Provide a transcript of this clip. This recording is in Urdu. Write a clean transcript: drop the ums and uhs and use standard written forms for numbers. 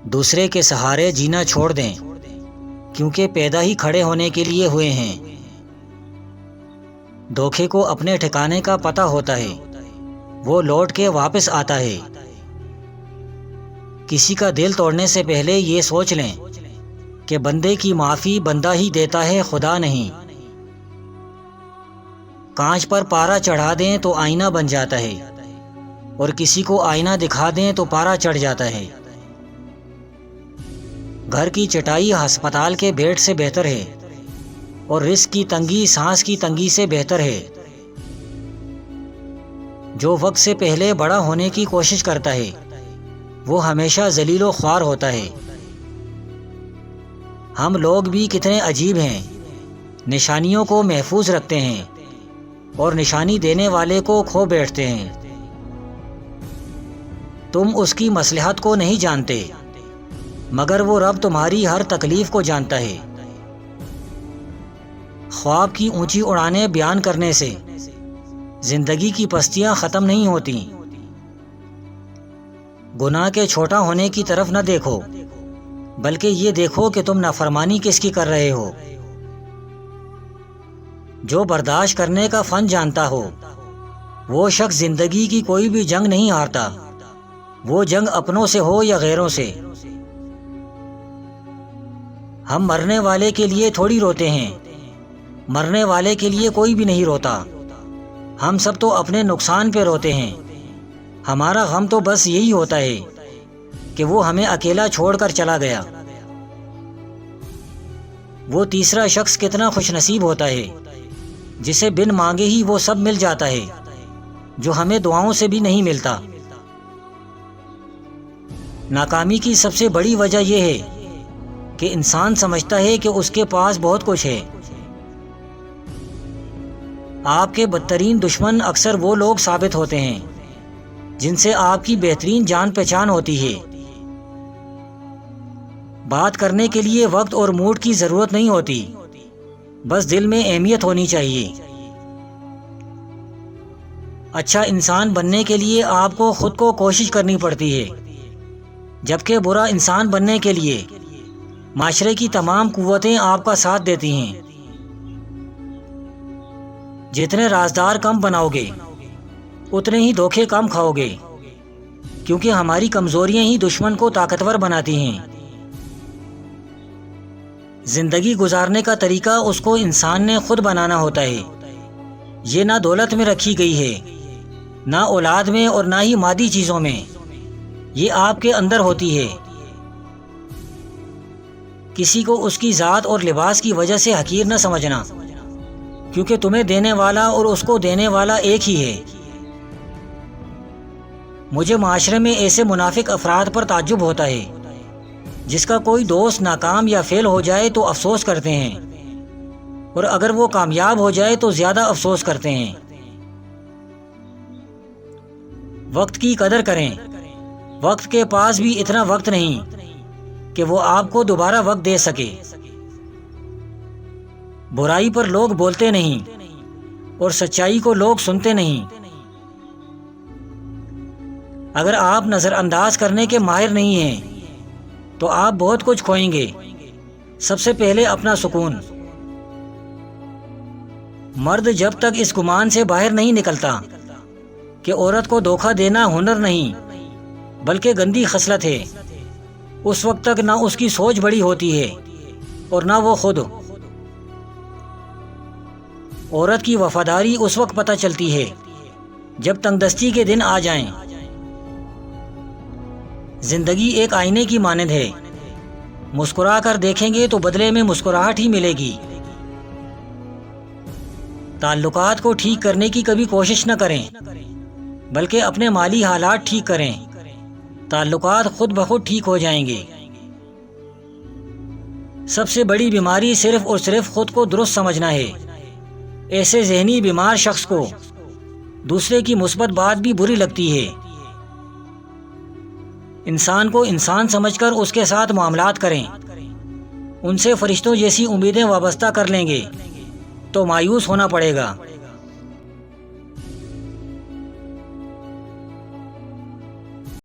دوسرے کے سہارے جینا چھوڑ دیں، کیونکہ پیدا ہی کھڑے ہونے کے لیے ہوئے ہیں۔ دھوکے کو اپنے ٹھکانے کا پتہ ہوتا ہے، وہ لوٹ کے واپس آتا ہے۔ کسی کا دل توڑنے سے پہلے یہ سوچ لیں کہ بندے کی معافی بندہ ہی دیتا ہے، خدا نہیں۔ کانچ پر پارا چڑھا دیں تو آئینہ بن جاتا ہے، اور کسی کو آئینہ دکھا دیں تو پارا چڑھ جاتا ہے۔ گھر کی چٹائی ہسپتال کے بیڈ سے بہتر ہے، اور رزق کی تنگی سانس کی تنگی سے بہتر ہے۔ جو وقت سے پہلے بڑا ہونے کی کوشش کرتا ہے وہ ہمیشہ ذلیل و خوار ہوتا ہے۔ ہم لوگ بھی کتنے عجیب ہیں، نشانیوں کو محفوظ رکھتے ہیں اور نشانی دینے والے کو کھو بیٹھتے ہیں۔ تم اس کی مصلحت کو نہیں جانتے، مگر وہ رب تمہاری ہر تکلیف کو جانتا ہے۔ خواب کی اونچی اڑانیں بیان کرنے سے زندگی کی پستیاں ختم نہیں ہوتیں۔ گناہ کے چھوٹا ہونے کی طرف نہ دیکھو، بلکہ یہ دیکھو کہ تم نافرمانی کس کی کر رہے ہو۔ جو برداشت کرنے کا فن جانتا ہو وہ شخص زندگی کی کوئی بھی جنگ نہیں ہارتا، وہ جنگ اپنوں سے ہو یا غیروں سے۔ ہم مرنے والے کے لیے تھوڑی روتے ہیں، مرنے والے کے لیے کوئی بھی نہیں روتا۔ ہم سب تو اپنے نقصان پہ روتے ہیں۔ ہمارا غم تو بس یہی ہوتا ہے کہ وہ ہمیں اکیلا چھوڑ کر چلا گیا۔ وہ تیسرا شخص کتنا خوش نصیب ہوتا ہے جسے بن مانگے ہی وہ سب مل جاتا ہے، جو ہمیں دعاؤں سے بھی نہیں ملتا۔ ناکامی کی سب سے بڑی وجہ یہ ہے کہ انسان سمجھتا ہے کہ اس کے پاس بہت کچھ ہے۔ آپ کے بدترین دشمن اکثر وہ لوگ ثابت ہوتے ہیں جن سے آپ کی بہترین جان پہچان ہوتی ہے۔ بات کرنے کے لیے وقت اور موڈ کی ضرورت نہیں ہوتی، بس دل میں اہمیت ہونی چاہیے۔ اچھا انسان بننے کے لیے آپ کو خود کو کوشش کرنی پڑتی ہے، جبکہ برا انسان بننے کے لیے معاشرے کی تمام قوتیں آپ کا ساتھ دیتی ہیں۔ جتنے رازدار کم بناؤ گے اتنے ہی دھوکے کم کھاؤ گے، کیونکہ ہماری کمزوریاں ہی دشمن کو طاقتور بناتی ہیں۔ زندگی گزارنے کا طریقہ اس کو انسان نے خود بنانا ہوتا ہے۔ یہ نہ دولت میں رکھی گئی ہے، نہ اولاد میں، اور نہ ہی مادی چیزوں میں، یہ آپ کے اندر ہوتی ہے۔ کسی کو اس کی ذات اور لباس کی وجہ سے حقیر نہ سمجھنا، کیونکہ تمہیں دینے والا اور اس کو دینے والا ایک ہی ہے۔ مجھے معاشرے میں ایسے منافق افراد پر تعجب ہوتا ہے جس کا کوئی دوست ناکام یا فیل ہو جائے تو افسوس کرتے ہیں، اور اگر وہ کامیاب ہو جائے تو زیادہ افسوس کرتے ہیں۔ وقت کی قدر کریں، وقت کے پاس بھی اتنا وقت نہیں کہ وہ آپ کو دوبارہ وقت دے سکے۔ برائی پر لوگ بولتے نہیں اور سچائی کو لوگ سنتے نہیں۔ اگر آپ نظر انداز کرنے کے ماہر نہیں ہیں تو آپ بہت کچھ کھوئیں گے۔ سب سے پہلے اپنا سکون۔ مرد جب تک اس گمان سے باہر نہیں نکلتا کہ عورت کو دھوکہ دینا ہنر نہیں بلکہ گندی خصلت ہے، اس وقت تک نہ اس کی سوچ بڑی ہوتی ہے اور نہ وہ خود۔ عورت کی وفاداری اس وقت پتہ چلتی ہے جب تنگدستی کے دن آ جائیں۔ زندگی ایک آئینے کی مانند ہے، مسکرا کر دیکھیں گے تو بدلے میں مسکراہٹ ہی ملے گی۔ تعلقات کو ٹھیک کرنے کی کبھی کوشش نہ کریں، بلکہ اپنے مالی حالات ٹھیک کریں، تعلقات خود بخود ٹھیک ہو جائیں گے۔ سب سے بڑی بیماری صرف اور صرف خود کو درست سمجھنا ہے۔ ایسے ذہنی بیمار شخص کو دوسرے کی مثبت بات بھی بری لگتی ہے۔ انسان کو انسان سمجھ کر اس کے ساتھ معاملات کریں۔ ان سے فرشتوں جیسی امیدیں وابستہ کر لیں گے تو مایوس ہونا پڑے گا۔